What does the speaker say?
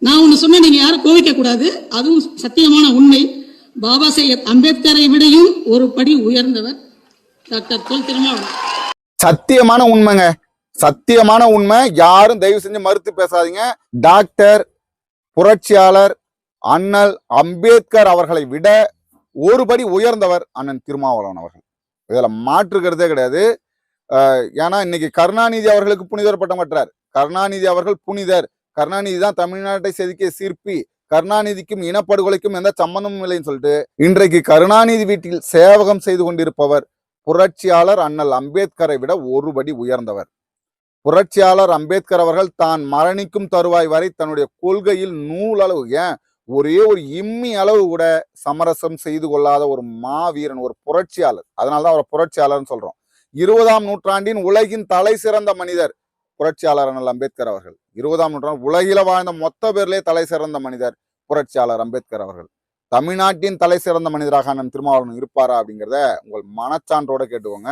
நான் ஒண்ணு சொன்ன நீங்க யாரும் கோவிக்க கூடாது. அதுவும் சத்தியமான உண்மை. பாபா சாஹேப் அம்பேத்கரை விடையும் ஒரு படி உயர்ந்தவர் டாக்டர் தொல் திருமாவளவன். சத்தியமான உண்மைங்க, சத்தியமான உண்மை. யாரும் தயவு செஞ்சு மறுத்து பேசாதீங்க. டாக்டர் புரட்சியாளர் அண்ணல் அம்பேத்கர் அவர்களை விட ஒரு படி உயர்ந்தவர் அண்ணன் திருமாவளவன் அவர்கள். இதுல மாற்றுக்கிறதே கிடையாது. ஏன்னா இன்னைக்கு கருணாநிதி அவர்களுக்கு புனிதர் பட்டம் பெற்றார். கருணாநிதி அவர்கள் புனிதர். கருணாநிதி தான் தமிழ்நாட்டை செதுக்கிய சிற்பி. கருணாநிதிக்கும் இனப்படுகொலைக்கும் எந்த சம்பந்தமும் இல்லைன்னு சொல்லிட்டு இன்றைக்கு கருணாநிதி வீட்டில் சேவகம் செய்து கொண்டிருப்பவர் புரட்சியாளர் அண்ணல் அம்பேத்கரை விட ஒருபடி உயர்ந்தவர். புரட்சியாளர் அம்பேத்கர் அவர்கள் தான் மரணிக்கும் தருவாய் வரை தன்னுடைய கொள்கையில் நூலளவு, ஏன் ஒரே ஒரு இம்மி அளவு கூட சமரசம் செய்து கொள்ளாத ஒரு மாவீரன், ஒரு புரட்சியாளர். அதனாலதான் அவரை புரட்சியாளர்னு சொல்றோம். 20ஆம் நூற்றாண்டின் உலகின் தலை சிறந்த மனிதர் புரட்சியாளர் அண்ணல் அம்பேத்கர் அவர்கள். 20ஆம் நூற்றாண்டு உலகில வாழ்ந்த மொத்த பேர்லயே தலை சிறந்த மனிதர் புரட்சியாளர் அம்பேத்கர் அவர்கள். தமிழ்நாட்டின் தலை சிறந்த மனிதராக அண்ணன் திருமாவளவன் இருப்பாரா அப்படிங்கிறத உங்கள் மனச்சான்றோட கேட்டுக்கோங்க.